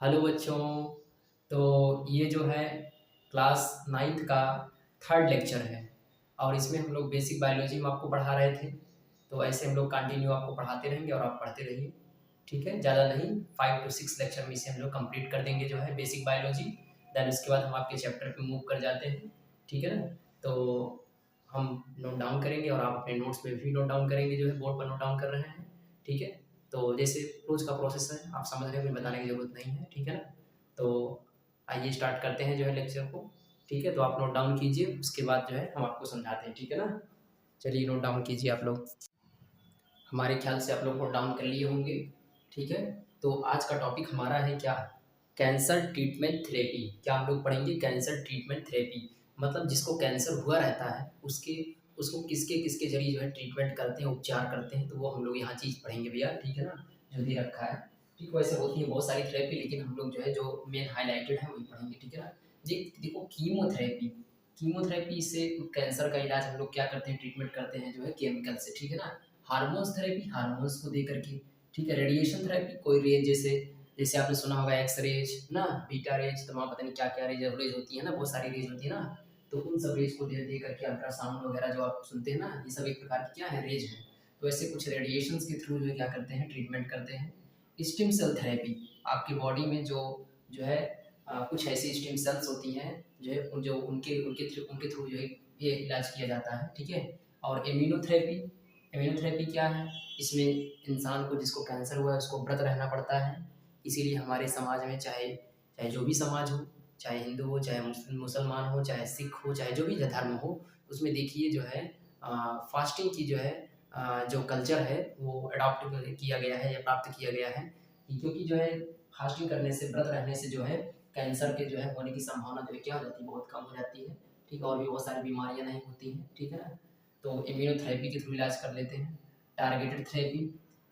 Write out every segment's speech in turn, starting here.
Hello बच्चों। तो ये जो है क्लास 9th का थर्ड लेक्चर है और इसमें हम लोग बेसिक बायोलॉजी में आपको पढ़ा रहे थे। तो ऐसे हम लोग कंटिन्यू आपको पढ़ाते रहेंगे और आप पढ़ते रहिए। ठीक है, ज़्यादा नहीं, 5 to 6 लेक्चर में इसे हम लोग कंप्लीट कर देंगे जो है बेसिक बायोलॉजी। देन उसके बाद हम आपके चैप्टर पे मूव कर जाते हैं। ठीक है ना। तो हम नोट डाउन करेंगे और आप अपने नोट्स पे भी नोट डाउन करेंगे, जो है बोर्ड पर नोट डाउन कर रहे हैं। ठीक है। तो जैसे रोज का प्रोसेस है, आप समझ रहे हैं, कोई बताने की जरूरत नहीं है। ठीक है ना। तो आइए स्टार्ट करते हैं जो है लेक्चर को। ठीक है, तो आप नोट डाउन कीजिए, उसके बाद जो है हम आपको समझाते हैं। ठीक है ना। चलिए नोट डाउन कीजिए आप लोग। हमारे ख्याल से आप लोग नोट डाउन कर लिए होंगे। ठीक है। तो आज का टॉपिक हमारा है क्या? Cancer treatment therapy. क्या हम लोग पढ़ेंगे? Cancer treatment therapy. मतलब जिसको कैंसर हुआ रहता है उसके उसको किसके किसके जरिए जो है ट्रीटमेंट करते हैं, उपचार करते हैं, तो वो हम लोग यहाँ चीज़ पढ़ेंगे भैया। ठीक है ना, जो दे रखा है। ठीक, वैसे होती है बहुत सारी थेरेपी, लेकिन हम लोग जो है जो मेन हाईलाइटेड है वही पढ़ेंगे। ठीक है ना। जी देखो, कीमोथेरेपी। कीमोथेरेपी से कैंसर का इलाज हम लोग क्या करते हैं, ट्रीटमेंट करते हैं जो है केमिकल से। ठीक है ना। हार्मोन्स थेरेपी, हार्मोन्स को दे करके। ठीक है। रेडिएशन थेरेपी, कोई रेज जैसे जैसे आपने सुना होगा एक्स रेज ना, बीटा रेज, तो वहाँ पता नहीं क्या क्या रेज होती है ना, बहुत सारी रेज होती है ना। तो उन सब रेज को दे दे करके अल्ट्रासाउंड वगैरह जो आप सुनते हैं ना, ये सब एक प्रकार की क्या है, रेज है। तो ऐसे कुछ रेडिएशंस के थ्रू जो है क्या करते हैं, ट्रीटमेंट करते हैं। स्टेम सेल थेरेपी, आपकी बॉडी में जो जो है कुछ ऐसी स्टेम सेल्स होती हैं जो उनके थ्रू जो है ये इलाज किया जाता है। ठीक है। और इम्यूनोथेरेपी। इम्यूनोथेरेपी क्या है? इसमें इंसान को, जिसको कैंसर हुआ है, उसको व्रत रहना पड़ता है। इसीलिए हमारे समाज में चाहे चाहे जो भी समाज हो, चाहे हिंदू हो, चाहे मुसलमान हो, चाहे सिख हो, चाहे जो भी धर्म हो, उसमें देखिए जो है फास्टिंग की जो है जो कल्चर है वो अडॉप्ट किया गया है या प्राप्त किया गया है। क्योंकि जो है फास्टिंग करने से, व्रत रहने से जो है कैंसर के जो है होने की संभावना जो है क्या हो जाती है, बहुत कम हो जाती है। ठीक है। और भी बहुत सारी बीमारियां नहीं होती हैं। ठीक है ना। तो इम्यूनोथेरेपी के थ्रू इलाज कर लेते हैं। Targeted therapy.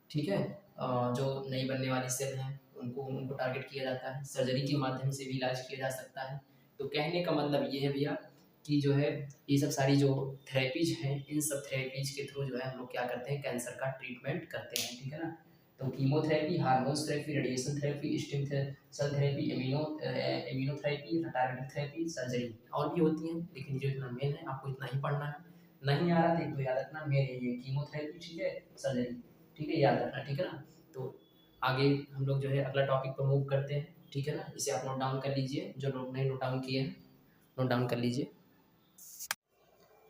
ठीक है। जो नई बनने वाली सेल हैं उनको उनको टारगेट किया जाता है। सर्जरी के माध्यम से भी इलाज किया जा सकता है। तो कहने का मतलब ये है भैया कि जो है ये सब सारी जो थेरेपीज हैं, इन सब थेरेपीज के थ्रू जो है हम लोग क्या करते हैं, कैंसर का ट्रीटमेंट करते हैं। ठीक है ना। तो chemotherapy, hormones therapy, radiation therapy, stem cell therapy, immunotherapy, targeted therapy, surgery और भी होती हैं, लेकिन जो इतना मेन है आपको इतना ही पढ़ना है। नहीं आ रहा तो याद रखना, मेन है ये कीमोथेरेपी। ठीक है। सर्जरी। ठीक है, याद रखना। ठीक है ना। तो आगे हम लोग जो है अगला टॉपिक पर मूव करते हैं। ठीक है ना। इसे आप नोट डाउन कर लीजिए, जो लोग नहीं नोट डाउन किए हैं नोट डाउन कर लीजिए।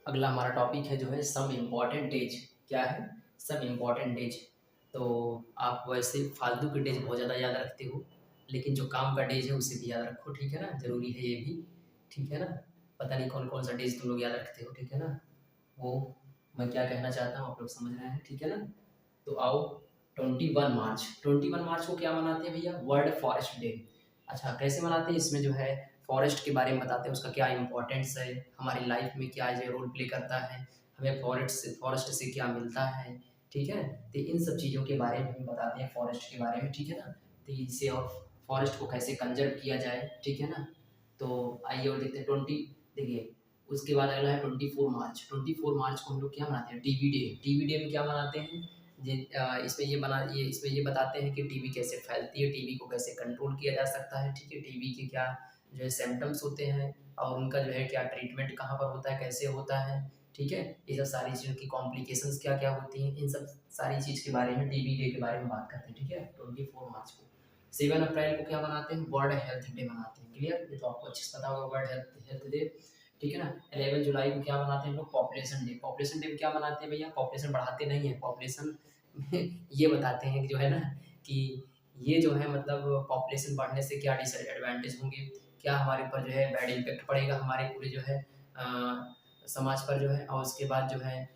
अगला हमारा टॉपिक है जो है सम इम्पॉर्टेंट डेज। क्या है? Some important days. तो आप वैसे फालतू के डेज बहुत ज़्यादा याद रखते हो, लेकिन जो काम का डेज है उसे भी याद रखो। ठीक है ना, ज़रूरी है ये भी। ठीक है ना। पता नहीं कौन कौन सा डेज तुम लोग याद रखते हो। ठीक है ना। वो मैं क्या कहना चाहता हूँ आप लोग समझ रहे हैं। ठीक है ना। तो आओ, 21 मार्च, 21 मार्च को क्या मनाते हैं भैया? World forest day. अच्छा, कैसे मनाते हैं? इसमें जो है फॉरेस्ट के बारे में बताते हैं, उसका क्या इंपॉर्टेंस है, हमारी लाइफ में क्या जो रोल प्ले करता है, हमें फॉरेस्ट से क्या मिलता है। ठीक है। तो इन सब चीज़ों के बारे में हम बताते हैं, फॉरेस्ट के बारे में। ठीक है ना। तो इसे और फॉरेस्ट को कैसे कंजर्व किया जाए। ठीक है ना। तो आइए और देखते हैं देखिए, उसके बाद अगला है 24 मार्च। 24 मार्च को हम लोग क्या मनाते हैं? TB day. टीबी डे में क्या मनाते हैं? इसमें ये बताते हैं कि टीबी कैसे फैलती है, टीबी को कैसे कंट्रोल किया जा सकता है। ठीक है। टीबी के क्या जो है सिम्टम्स होते हैं और उनका जो है क्या ट्रीटमेंट कहाँ पर होता है, कैसे होता है। ठीक है। ये सब सारी चीज़ों की कॉम्प्लिकेशंस क्या क्या होती हैं, इन सब सारी चीज़ के बारे में, टीबी डे के बारे में बात करते हैं। ठीक है। 24 मार्च को। 7 अप्रैल को क्या मनाते हैं? वर्ल्ड हेल्थ डे मनाते हैं। क्लियर? ये तो आपको अच्छे से पता होगा, वर्ल्ड हेल्थ डे। ठीक है ना। 11 जुलाई को क्या मनाते हैं हम लोग? Population day. पॉपुलेशन डे में क्या मनाते हैं भैया? पॉपुलेशन बढ़ाते नहीं है, पॉपुलेशन ये बताते हैं कि जो है ना कि ये जो है मतलब पॉपुलेशन बढ़ने से क्या डिसएडवांटेज होंगे, क्या हमारे ऊपर जो है बैड इम्पैक्ट पड़ेगा, हमारे पूरे जो है समाज पर जो है, और उसके बाद जो है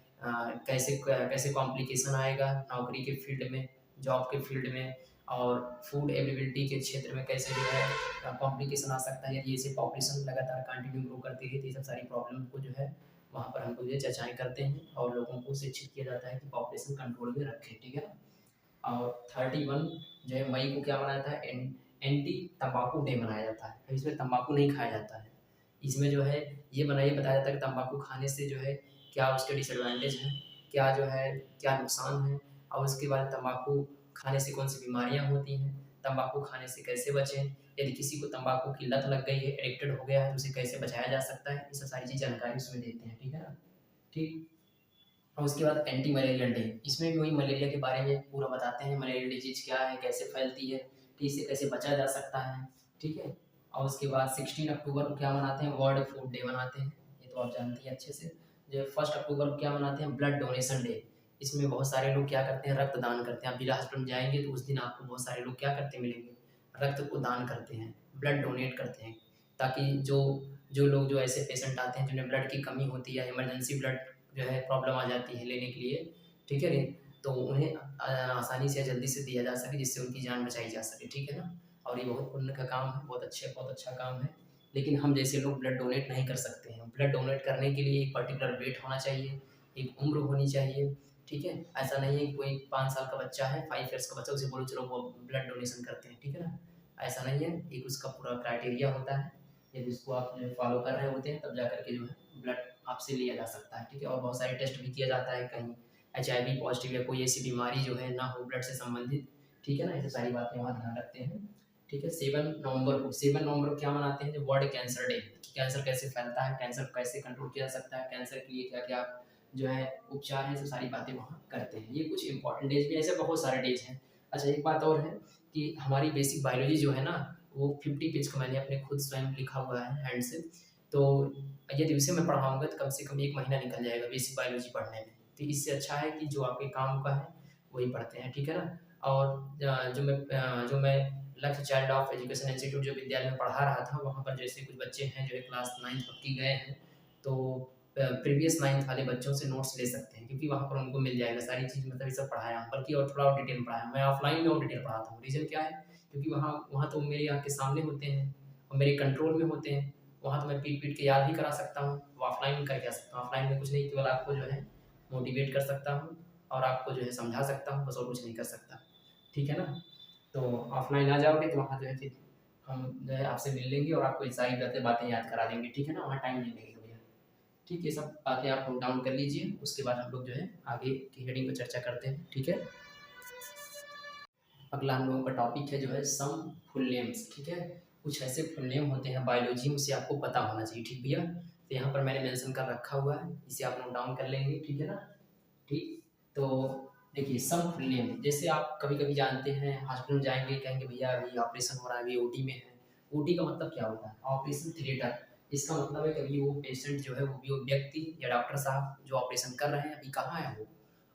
कैसे कैसे कॉम्प्लिकेशन आएगा नौकरी के फील्ड में, जॉब के फील्ड में, और फूड अवेलेबिलिटी के क्षेत्र में कैसे जो है कॉम्प्लिकेशन आ सकता है यदि ऐसे पॉपुलेशन लगातार कंटिन्यू ग्रो करती रही। तो ये सब सारी प्रॉब्लम को जो है वहाँ पर हमको ये चर्चाएँ करते हैं और लोगों को शिक्षित किया जाता है कि पॉपुलेशन कंट्रोल में रखें। ठीक है ना। और 31 जो है मई को क्या मनाया जाता है? एंटी तंबाकू डे मनाया जाता है। अब इसमें तंबाकू नहीं खाया जाता है। इसमें जो है ये बताया जाता है कि तंबाकू खाने से जो है क्या उसके डिसएडवांटेज हैं, क्या जो है क्या नुकसान है, और उसके बाद तंबाकू खाने से कौन सी बीमारियां होती हैं। तंबाकू खाने से कैसे बचें, यदि किसी को तंबाकू की लत लग गई है, एडिक्टेड हो गया है, तो उसे कैसे बचाया जा सकता है, ये सब सारी चीज़ जानकारी उसमें देते हैं, ठीक है ना। ठीक। और उसके बाद एंटी मलेरियल डे, इसमें भी वही मलेरिया के बारे में पूरा बताते हैं, मलेरिया डिजीज क्या है, कैसे फैलती है, ठीक, इससे कैसे बचा जा सकता है, ठीक है। और उसके बाद 16 अक्टूबर को क्या मनाते हैं, वर्ल्ड फूड डे मनाते हैं, ये तो आप जानते हैं अच्छे से। जो 1 अक्टूबर को क्या मनाते हैं, ब्लड डोनेशन डे, इसमें बहुत सारे लोग क्या करते हैं, रक्तदान करते हैं। आप जिला हॉस्पिटल में जाएंगे तो उस दिन आपको बहुत सारे लोग क्या करते मिलेंगे, रक्त को दान करते हैं, ब्लड डोनेट करते हैं, ताकि जो जो लोग जो ऐसे पेशेंट आते हैं जिन्हें ब्लड की कमी होती है, इमरजेंसी ब्लड जो है प्रॉब्लम आ जाती है लेने के लिए, ठीक है नी, तो उन्हें आसानी से जल्दी से दिया जा सके, जिससे उनकी जान बचाई जा सके, ठीक है ना। और ये बहुत पुण्य का काम है, बहुत अच्छा काम है। लेकिन हम जैसे लोग ब्लड डोनेट नहीं कर सकते हैं। ब्लड डोनेट करने के लिए एक पर्टिकुलर वेट होना चाहिए, एक उम्र होनी चाहिए, ठीक है। ऐसा नहीं है कि कोई 5 साल का बच्चा है, 5 ईयर्स का बच्चा, उसे बोलो चलो वो ब्लड डोनेशन करते हैं, ठीक है ना। ऐसा नहीं है, एक उसका पूरा क्राइटेरिया होता है, यदि उसको आप फॉलो कर रहे होते हैं तब जा करके जो है ब्लड आपसे लिया जा सकता है, ठीक है। और बहुत सारे टेस्ट भी किया जाता है, कहीं HIV पॉजिटिव या कोई ऐसी बीमारी जो है ना हो ब्लड से संबंधित, ठीक है ना। ऐसी सारी बातें वहाँ ध्यान रखते हैं, ठीक है। 7 नवंबर को क्या मनाते हैं, जो वर्ल्ड कैंसर डे, कैंसर कैसे फैलता है, कैंसर कैसे कंट्रोल किया जा सकता है, कैंसर के लिए क्या क्या जो है उपचार है, सब सारी बातें वहाँ करते हैं। ये कुछ इंपॉर्टेंट डेज भी, ऐसे बहुत सारे डेज हैं। अच्छा, एक बात और है कि हमारी बेसिक बायोलॉजी जो है ना, वो 50 पेज का मैंने अपने खुद स्वयं लिखा हुआ है हैंड से, तो यदि उसे मैं पढ़ाऊँगा तो कम से कम 1 महीना निकल जाएगा बेसिक बायोलॉजी पढ़ने में। तो इससे अच्छा है कि जो आपके काम का है वही पढ़ते हैं, ठीक है ना। और जो मैं लक्ष्य चाइल्ड ऑफ एजुकेशन इंस्टीट्यूट जो विद्यालय में पढ़ा रहा था, वहाँ पर जैसे कुछ बच्चे हैं जो है क्लास 9th तक के गए हैं, तो प्रीवियस 9th वाले बच्चों से नोट्स ले सकते हैं, क्योंकि वहाँ पर उनको मिल जाएगा सारी चीज़, मतलब ये सब पढ़ाया, बल्कि और थोड़ा और डिटेल में पढ़ाया। मैं ऑफलाइन में और डिटेल पढ़ाता हूँ, रीज़न क्या है, क्योंकि वहाँ वहाँ तो मेरे आँख के सामने होते हैं और मेरे कंट्रोल में होते हैं। वहाँ तो मैं पीट-पीट के याद भी करा सकता हूँ, वो ऑफलाइन में कर क्या सकता हूँ। ऑफलाइन में कुछ नहीं, केवल आपको जो है मोटिवेट कर सकता हूँ और आपको जो है समझा सकता हूँ, बस और कुछ नहीं कर सकता, ठीक है ना। तो ऑफलाइन आ जाओगे तो वहाँ जो है फिर हम जो है आपसे मिल लेंगे और आपको ये सारी बातें याद करा देंगे, ठीक है ना। वहाँ टाइम नहीं लगेगा भैया, ठीक है। सब बातें आप नोट डाउन कर लीजिए, उसके बाद हम लोग जो है आगे की हेडिंग पर चर्चा करते हैं, ठीक है। अगला हम लोगों का टॉपिक है जो है सम फुल नेम्स, ठीक है। कुछ ऐसे फुल नेम होते हैं बायोलॉजी में, उसे आपको पता होना चाहिए, ठीक भैया। तो यहाँ पर मैंने मेंशन कर रखा हुआ है, इसे आप नोट डाउन कर लेंगे, ठीक है ना। ठीक, तो देखिए सम फुल नेम, जैसे आप कभी-कभी जानते हैं हॉस्पिटल में जाएँगे, कहेंगे भैया अभी ऑपरेशन हो रहा है, अभी ओटी में है। ओटी का मतलब क्या होता है? Operation theatre. इसका मतलब है कि अभी वो पेशेंट जो है, वो व्यक्ति या डॉक्टर साहब जो ऑपरेशन कर रहे हैं, अभी कहाँ है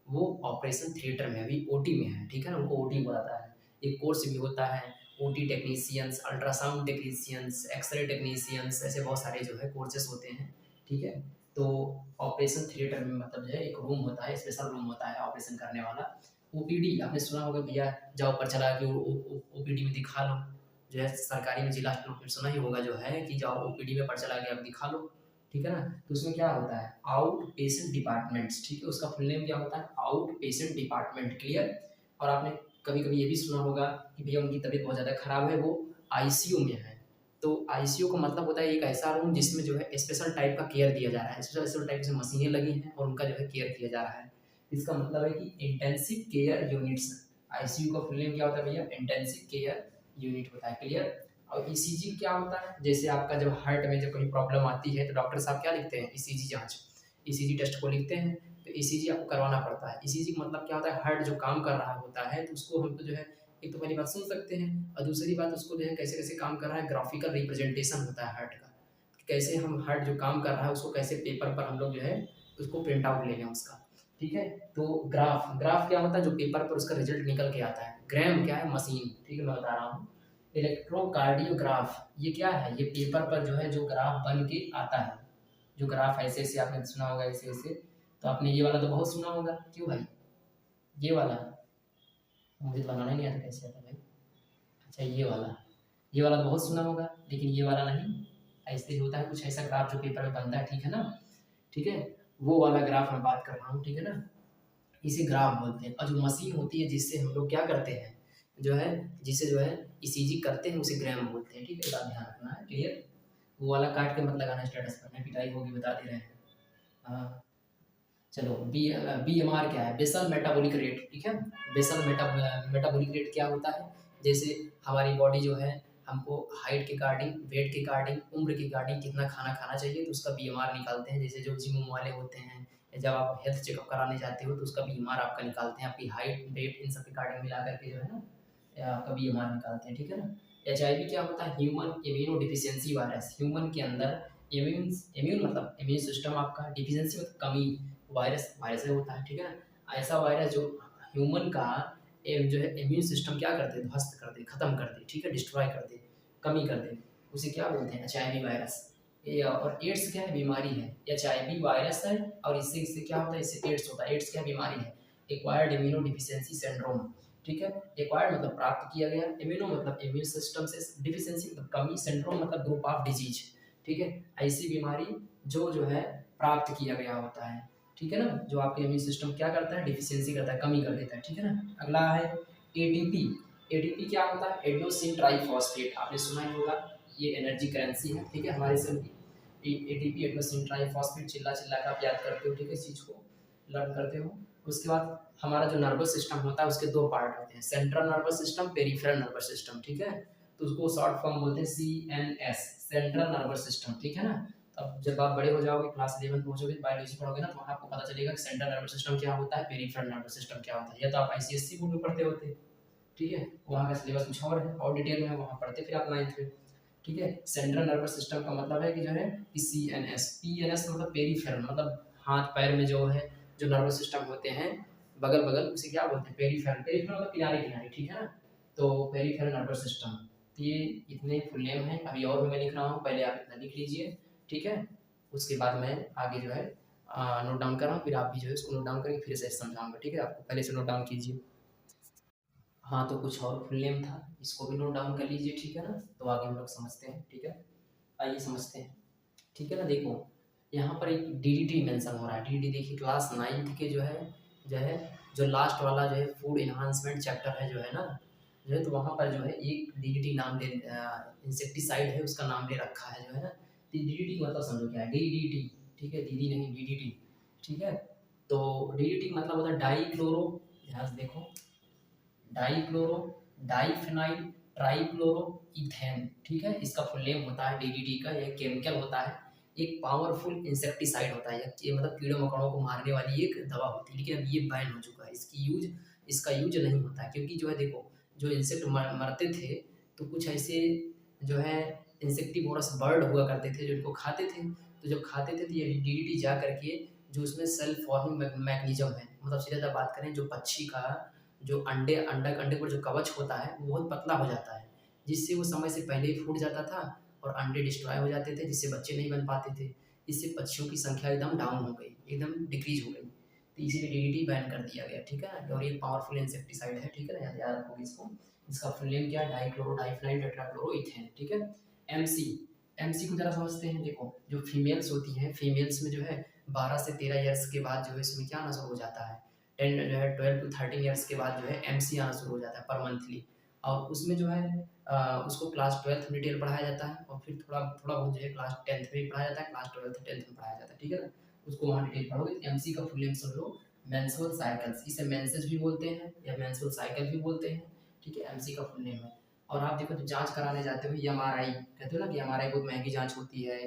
वो ऑपरेशन थिएटर में, अभी ओटी में है, ठीक है ना। उनको ओटी बुलाता है। एक कोर्स भी होता है, OT technicians, ultrasound technicians, X-ray technicians, ऐसे बहुत सारे जो है कोर्सेज़ होते हैं, ठीक है। तो ऑपरेशन थिएटर में मतलब जो है एक रूम होता है, स्पेशल रूम होता है ऑपरेशन करने वाला। ओपीडी आपने सुना होगा भैया, जाओ पर्चा लगा के ओपीडी में दिखा लो, जो है सरकारी में जिला हॉस्पिटल में सुना ही होगा जो है कि जाओ ओपीडी में पर्चा लगा के आप दिखा लो, ठीक है ना। तो उसमें क्या होता है, आउट पेशेंट डिपार्टमेंट्स, ठीक है। उसका फुल नेम क्या होता है, आउट पेशेंट डिपार्टमेंट, क्लियर। और आपने कभी-कभी ये भी सुना होगा कि भैया उनकी तबीयत बहुत ज़्यादा खराब है, वो आईसीयू में है। तो आईसीयू का मतलब होता है एक ऐसा रूम जिसमें जो है स्पेशल टाइप का केयर दिया जा रहा है, स्पेशल टाइप से मशीनें लगी हैं और उनका जो है केयर किया जा रहा है। इसका मतलब है कि इंटेंसिव केयर यूनिट्स। आईसीयू का फुल नेम क्या होता है भैया, इंटेंसिव केयर यूनिट होता है, क्लियर। और ईसीजी क्या होता है, जैसे आपका जब हार्ट में जब कोई प्रॉब्लम आती है तो डॉक्टर साहब क्या लिखते हैं, ईसीजी जाँच, ईसीजी टेस्ट को लिखते हैं। तो ईसीजी आपको करवाना पड़ता है। ईसीजी का मतलब क्या होता है, हार्ट जो काम कर रहा होता है तो उसको हमको जो है, एक तो पहली बात सुन सकते हैं और दूसरी बात उसको जो है कैसे-कैसे काम कर रहा है, ग्राफिकल रिप्रेजेंटेशन होता है हार्ट का। कैसे हम हार्ट जो काम कर रहा है उसको कैसे पेपर पर हम लोग जो है उसको प्रिंट आउट ले लें उसका, ठीक है। तो ग्राफ, ग्राफ क्या होता है, जो पेपर पर उसका रिजल्ट निकल के आता है। ग्राम क्या है, मशीन, ठीक है, मैं बता रहा हूँ। इलेक्ट्रोकार्डियोग्राफ ये क्या है, ये पेपर पर जो है जो ग्राफ बन के आता है, जो ग्राफ ऐसे-ऐसे आपने सुना होगा, ऐसे-ऐसे। तो आपने ये वाला तो बहुत सुना होगा, क्यों भाई? ये वाला? मुझे तो बनाना ही नहीं आता, कैसे आता भाई? अच्छा ये वाला तो बहुत सुना होगा, लेकिन ये वाला नहीं। ऐसे ही होता है, कुछ ऐसा ग्राफ जो पेपर में बनता है, ठीक है ना, ठीक है। वो वाला ग्राफ मैं बात कर रहा हूँ, ठीक है ना। इसे ग्राफ बोलते हैं। और जो मशीन होती है जिससे हम लोग क्या करते हैं, जो है जिससे जो है ईसीजी करते हैं, उसे ग्राम बोलते हैं, ठीक है। बात ध्यान रखना है, क्लियर। वो वाला काट के मत लगाना स्टेटस पर, नहीं पिटाई होगी, बता दे रहे हैं। हाँ, चलो बीएमआर क्या है, बेसल मेटाबॉलिक रेट, ठीक है। बेसल मेटाबॉलिक रेट क्या होता है, जैसे हमारी बॉडी जो है हमको हाइट के अकॉर्डिंग, वेट के अकॉर्डिंग, उम्र के अकॉर्डिंग कितना खाना खाना चाहिए तो उसका बीएमआर निकालते हैं। जैसे जो जिम वाले होते हैं या जब आप हेल्थ चेकअप कराने जाते हो तो उसका बीएमआर आपका निकालते हैं, आपकी हाइट, वेट इन सब के अकॉर्डिंग मिला करके जो है ना आपका बीएमआर निकालते हैं, ठीक है ना। एचआईवी क्या होता है? Human immuno deficiency virus. Human के अंदर इम्यून इम्यून मतलब इम्यून सिस्टम आपका, डिफिशियंसी मतलब कमी, वायरस वायरस होता है, ठीक है ना। ऐसा वायरस जो ह्यूमन का जो है इम्यून सिस्टम क्या कर दे, ध्वस्त कर दे, खत्म कर दे, ठीक है, डिस्ट्रॉय कर दे, कमी कर दे, उसे क्या बोलते हैं? HIV virus. ये और एड्स क्या है? बीमारी है। एचआईवी वायरस है और इससे इससे क्या होता है? इससे एड्स होता है। एड्स क्या बीमारी है? एक्वायर्ड इम्यूनो डिफिशियंसी सिंड्रोम, ठीक है। एक्वायर्ड मतलब प्राप्त किया गया, इम्यूनो मतलब इम्यून सिस्टम से, डिफिशियंसी मतलब कमी, सिंड्रोम मतलब ग्रुप ऑफ डिजीज, ठीक है। ऐसी बीमारी जो है प्राप्त किया गया होता है, ठीक है ना। जो आपके इम्यून सिस्टम क्या करता है? डिफिशियंसी करता है, कमी कर देता है, ठीक है ना। अगला है एटीपी। एटीपी क्या होता है? एडिनोसिन ट्राइफॉस्फेट, आपने सुना ही होगा, ये एनर्जी करेंसी है, ठीक है, हमारे सेल की। एटीपी एडिनोसिन ट्राइफॉस्फेट, चिल्ला चिल्ला कर आप याद करते हो, ठीक है, इस चीज़ को लर्न करते हो। उसके बाद हमारा जो नर्वस सिस्टम होता है उसके दो पार्ट होते हैं, central nervous system, peripheral nervous system, ठीक है। तो उसको शॉर्ट फॉर्म बोलते हैं CNS, सेंट्रल नर्वस सिस्टम, ठीक है ना। अब जब आप बड़े हो जाओगे, क्लास 11 पहुंचोगे, बायोलॉजी पढ़ोगे ना, तो वहाँ आपको पता चलेगा कि सेंट्रल नर्वस सिस्टम क्या होता है, पेरिफेरल नर्वस सिस्टम क्या होता है। या तो आप ICSE बोर्ड में पढ़ते होते, ठीक है, वहाँ का सिलेबस कुछ और है और डिटेल में वहाँ पढ़ते फिर आप 9th में, ठीक है। सेंट्रल नर्वस सिस्टम का मतलब है कि जो है कि CNS, PNS मतलब पेरीफेरल, मतलब हाथ पैर में जो है जो नर्वस सिस्टम होते हैं बगल बगल, उसे क्या बोलते हैं? पेरीफेरल। पेरीफेरल मतलब किनारे किनारे, ठीक है ना। तो पेरीफेरल नर्वस सिस्टम, ये इतने फुल नेम है। अभी और भी मैं लिख रहा हूँ, पहले आप इतना लिख लीजिए, ठीक है। उसके बाद मैं आगे जो है नोट डाउन कर रहा हूँ, फिर आप भी जो है उसको नोट डाउन करके फिर से समझाऊंगा, ठीक है। आपको पहले से नोट डाउन कीजिए। हाँ, तो कुछ और फुल नेम था, इसको भी नोट डाउन कर लीजिए, ठीक है ना। तो आगे हम लोग समझते हैं, ठीक है। आइए समझते हैं, ठीक है ना। देखो यहाँ पर एक DDT मेंशन हो रहा है। DDT देखिए क्लास 9th के जो लास्ट वाला जो है फूड इन्हांसमेंट चैप्टर है जो है ना, जो है तो वहाँ पर जो है एक DDT नाम ले, इंसेक्टिसाइड है, उसका नाम ले रखा है जो है ना। तो DDT मतलब समझो क्या है? DDT, ठीक है, दीदी नहीं DDT, ठीक है। तो DDT मतलब होता है डाईक्लोरो, ध्यान से देखो, डाईक्लोरो डाईफेनाइल ट्राइक्लोरोइथेन, ठीक है। इसका फुल नेम होता है DDT का। यह केमिकल होता है, एक पावरफुल इंसेक्टिसाइड होता है, ये मतलब कीड़े मकोड़ों को मारने वाली एक दवा होती है। लेकिन अब ये बैन हो चुका है, इसका यूज नहीं होता है, क्योंकि जो है देखो, जो इंसेक्ट मरते थे तो कुछ ऐसे जो है इंसेक्टिवोरस बर्ड हुआ करते थे जो इनको खाते थे। तो जब खाते थे तो ये DDT जा करके जो उसमें सेल्फ फॉर्मिंग मैकेनिज्म है, मतलब सीधा बात करें, जो पक्षी का जो अंडे पर जो कवच होता है वो बहुत पतला हो जाता है, जिससे वो समय से पहले ही फूट जाता था और अंडे डिस्ट्रॉय हो जाते थे, जिससे बच्चे नहीं बन पाते थे। इससे पक्षियों की संख्या एकदम डाउन हो गई, एकदम डिक्रीज हो गई। तो इसीलिए DDT बैन कर दिया गया, ठीक है। और ये पावरफुल इंसेक्टिसाइड है, ठीक है ना, याद रखोगे इसको। इसका फुल नेम क्या है? डाइक्लोरो डाइफेनाइल टेट्राक्लोरोइथेन, ठीक है। MC, MC को जरा समझते हैं। देखो जो फीमेल्स होती हैं, फीमेल्स में जो है 12 से 13 ईयर्स के बाद जो है इसमें क्या आना शुरू हो जाता है, 10 जो है 12 to 13 ईयर्स के बाद जो है MC आना शुरू हो जाता है पर मंथली। और उसमें जो है उसको क्लास 12th में डिटेल पढ़ाया जाता है और फिर थोड़ा थोड़ा बहुत जो है क्लास 10th में भी पढ़ाया जाता है, क्लास 12th 10th में पढ़ाया जाता है, ठीक है ना। उसको वहाँ डिटेल पढ़ोगे। MC का फुल नेम सुन लो, मेंस्ट्रुअल साइकिल्स, इसे मेंसेस भी बोलते हैं या मेंस्ट्रुअल साइकिल भी बोलते हैं, ठीक है। MC का फुल नेम है। और आप देखो जब जांच कराने जाते हो MRI, कहते हो ना कि MRI बहुत महंगी जांच होती है,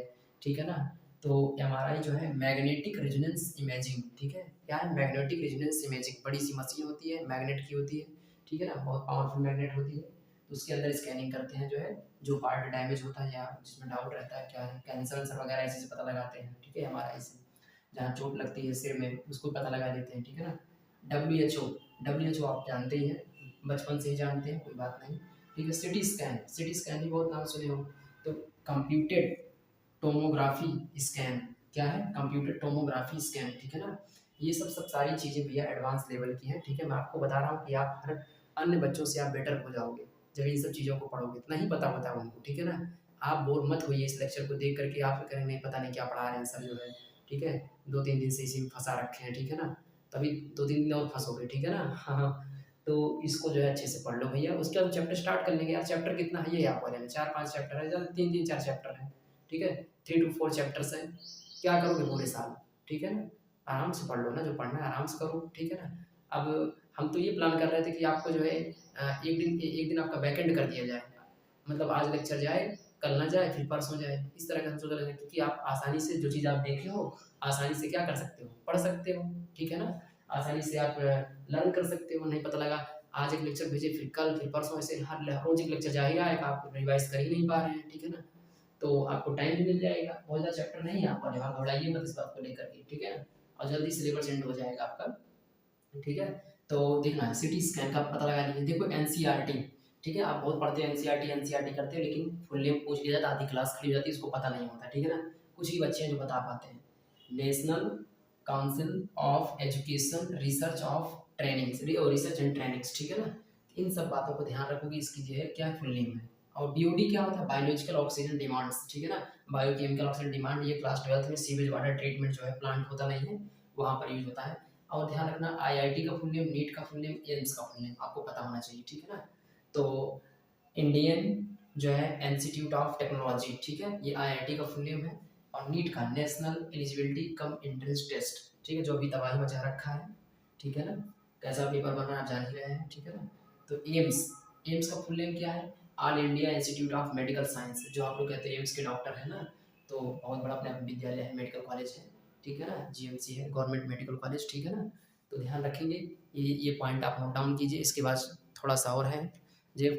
ठीक है ना। तो MRI जो है मैग्नेटिक रेजोनेंस इमेजिंग, ठीक है। क्या है? मैग्नेटिक रेजोनेंस इमेजिंग, बड़ी सी मशीन होती है, मैग्नेट की होती है, ठीक है ना, बहुत पावरफुल मैग्नेट होती है। तो उसके अंदर स्कैनिंग करते हैं जो है, जो पार्ट डैमेज होता है या जिसमें डाउट रहता है क्या है, कैंसर वगैरह ऐसे से पता लगाते हैं, ठीक है। MRI से जहाँ चोट लगती है सिर में उसको पता लगा देते हैं, ठीक है ना। WHO आप जानते ही हैं, बचपन से ही जानते हैं, कोई बात नहीं, ठीक है। सिटी स्कैन भी बहुत नाम सुने हो। तो कंप्यूटेड टोमोग्राफी स्कैन, क्या है? कंप्यूटर टोमोग्राफी स्कैन, ठीक है ना। ये सब सारी चीज़ें भैया एडवांस लेवल की हैं, ठीक है। मैं आपको बता रहा हूँ कि आप हर अन्य बच्चों से आप बेटर हो जाओगे जब इन सब चीज़ों को पढ़ोगे। नहीं पता होता है उनको, ठीक है ना। आप बोर मत होइए इस लेक्चर को देख करके, आप करें नहीं पता नहीं क्या पढ़ा रहे हैं सर जो है, ठीक है। 2-3 दिन से इसी में फंसा रखे हैं, ठीक है ना। तभी 2-3 दिन और फंसोगे, ठीक है ना। हाँ हाँ। तो इसको जो है अच्छे से पढ़ लो भैया। उसके बाद चैप्टर स्टार्ट कर लेंगे यार। चैप्टर कितना है ये आप वाले में? 4-5 चैप्टर है, ज़्यादा 3-4 चैप्टर है, ठीक है। 3 to 4 चैप्टर्स है। क्या करोगे पूरे साल, ठीक है ना। आराम से पढ़ लो ना, जो पढ़ना है आराम से करो, ठीक है ना। अब हम तो ये प्लान कर रहे थे कि आपको जो है एक दिन आपका वैकेंड कर दिया जाए, मतलब आज लेक्चर जाए, कल ना जाए, फिर परसों जाए, इस तरह का हम सोच रहे थे, क्योंकि आप आसानी से जो चीज़ आप देखे हो आसानी से क्या कर सकते हो, पढ़ सकते हो, ठीक है ना। आसानी से आप लर्न कर सकते हो, नहीं पता लगा आज एक लेक्चर भेजे, फिर कल, फिर परसों, ऐसे हर रोज एक लेक्चर जा ही रहा है, आप रिवाइज कर ही नहीं पा रहे हैं, ठीक है ना। तो आपको टाइम भी मिल जाएगा, बहुत ज़्यादा चैप्टर नहीं है आपका, दिमाग घबराइए मत इस बात को लेकर के, ठीक है ना। और जल्दी सिलेबस एंड हो जाएगा आपका, ठीक है। तो देखना सिटी स्कैन का पता लगा लीजिए। देखो एनसीईआरटी, ठीक है, आप बहुत पढ़ते हो एनसीईआरटी एनसीईआरटी करते हो, लेकिन फुल नेम पूछ लिया जाता है, आधी क्लास खड़ी हो जाती है, इसको पता नहीं होता, ठीक है ना। कुछ ही बच्चे हैं जो बता पाते हैं। National council of education research of trainings और रिसर्च एंड ट्रेनिंग्स, ठीक है ना। इन सब बातों को ध्यान रखोगे, इसकी जो है क्या फुल नेम है। और बीओडी क्या होता है, बायोलॉजिकल ऑक्सीजन डिमांड्स, ठीक है ना। बायोकेमिकल ऑक्सीजन डिमांड ये क्लास 12th में सीवेज वाटर ट्रीटमेंट जो है प्लांट होता नहीं है, वहाँ पर यूज होता है। और ध्यान रखना आईआईटी का फुल नेम, नीट का फुल नेम, एम्स का फुल नेम आपको पता होना चाहिए, ठीक है ना। तो इंडियन जो है इंस्टीट्यूट ऑफ टेक्नोलॉजी, ठीक है, ये आईआईटी का फुल नेम है। और नीट का national eligibility cum entrance test, ठीक है, जो अभी तबाही मचा रखा है, ठीक है ना। कैसा पेपर बन रहा है आप जान ही रहे हैं, ठीक है ना। तो एम्स, एम्स का फुल नेम क्या है, all India institute of medical science, जो आप लोग कहते हैं एम्स के डॉक्टर है ना, तो बहुत बड़ा अपने विद्यालय है, मेडिकल कॉलेज है, ठीक है ना, जीएमसी है, गवर्नमेंट मेडिकल कॉलेज, ठीक है ना। तो ध्यान रखेंगे, ये पॉइंट आप नोट डाउन कीजिए। इसके बाद थोड़ा सा और है, जो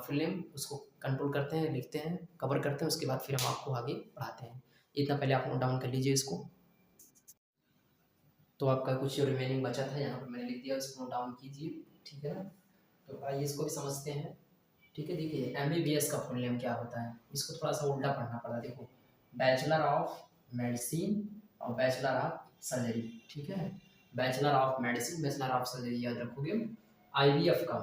फुल नेम उसको कंट्रोल करते हैं, लिखते हैं, कवर करते हैं, उसके बाद फिर हम आपको आगे पढ़ाते हैं। इतना पहले आप नोट डाउन कर लीजिए इसको। तो आपका कुछ रिमेनिंग बचा था यहाँ पर मैंने लिख दिया, इसको नोट डाउन कीजिए, ठीक है ना। तो आइए इसको भी समझते हैं, ठीक है। देखिए एमबीबीएस का फुल नेम क्या होता है, इसको थोड़ा सा उल्टा पढ़ना पड़ा। देखो बैचलर ऑफ मेडिसिन और बैचलर ऑफ सर्जरी, ठीक है। Bachelor of medicine, bachelor of surgery याद रखोगे। आईवीएफ का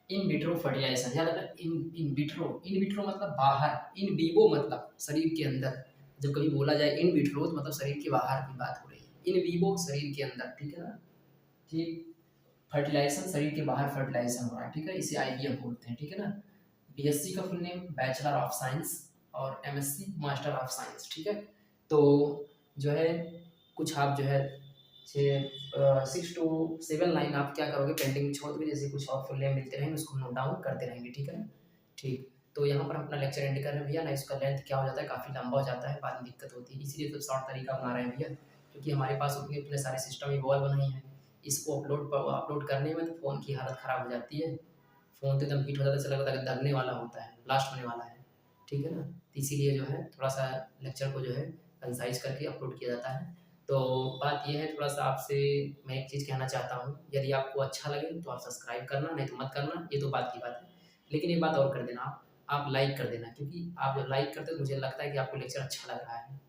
इन विट्रो फर्टिलाइजेशन, याद रखना, इन विट्रो मतलब बाहर, इन विवो मतलब शरीर के अंदर। जब कभी बोला जाए इन विट्रो तो मतलब शरीर के बाहर की बात हो रही है, इन विवो शरीर के अंदर, ठीक है ना। ठीक, फर्टिलाइजेशन शरीर के बाहर फर्टिलाइजेशन हो रहा है, ठीक है, इसे आईवीएफ बोलते हैं, ठीक है ना। बीएससी का full name bachelor of science और एमएससी मास्टर ऑफ साइंस, ठीक है। तो जो है कुछ आप जो है 6 to 7 लाइन आप क्या करोगे, पेंडिंग में छोड़ दोगे, जैसे कुछ और फुल नेम मिलते रहेंगे उसको नोट डाउन करते रहेंगे, ठीक है ना। ठीक, तो यहाँ पर हम अपना लेक्चर एंड कर रहे हैं भैया ना, इसका लेंथ क्या हो जाता है, काफ़ी लंबा हो जाता है, बाद में दिक्कत होती है, इसीलिए तो शॉर्ट तरीका बना रहे हैं भैया, क्योंकि हमारे पास उतने सारे सिस्टम इवॉल्व नहीं है। इसको अपलोड करने में तो फ़ोन की हालत ख़राब हो जाती है, फ़ोन तो एकदम हीट हो जाता है, ऐसा लगता है कि दबने वाला होता है, ब्लास्ट होने वाला है, ठीक है ना। तो इसीलिए जो है थोड़ा सा लेक्चर को जो है कंसाइज करके अपलोड किया जाता है। तो बात ये है, थोड़ा सा आपसे मैं एक चीज़ कहना चाहता हूँ, यदि आपको अच्छा लगे तो आप सब्सक्राइब करना, नहीं तो मत करना, ये तो बात की बात है। लेकिन एक बात और कर देना, आप लाइक कर देना, क्योंकि आप जब लाइक करते हो तो मुझे लगता है कि आपको लेक्चर अच्छा लग रहा है,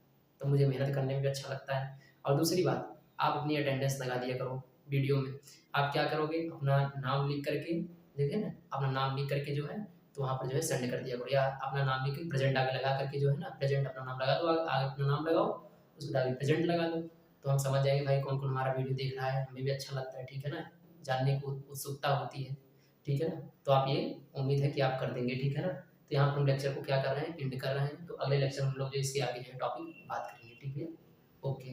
तो मुझे मेहनत करने में भी अच्छा लगता है। और दूसरी बात, आप अपनी अटेंडेंस लगा दिया करो वीडियो में। आप क्या करोगे, अपना नाम लिख करके, देखिए ना, अपना नाम लिख करके जो है तो वहाँ पर जो है सेंड कर दिया करो, या अपना नाम लिख के प्रेजेंट आगे लगा करके जो है ना, प्रेजेंट अपना नाम लगा दो, आगे अपना नाम लगाओ, उसके बाद आगे प्रेजेंट लगा दो, तो हम समझ जाएंगे भाई कौन कौन हमारा वीडियो देख रहा है, हमें भी अच्छा लगता है, ठीक है ना, जानने को उत्सुकता होती है, ठीक है ना। तो आप ये उम्मीद है कि आप कर देंगे, ठीक है ना। तो यहाँ पर हम लेक्चर को क्या कर रहे हैं, एंड कर रहे हैं। तो अगले लेक्चर में हम लोग जो इसके आगे जो है टॉपिक बात करेंगे, ठीक है। ओके।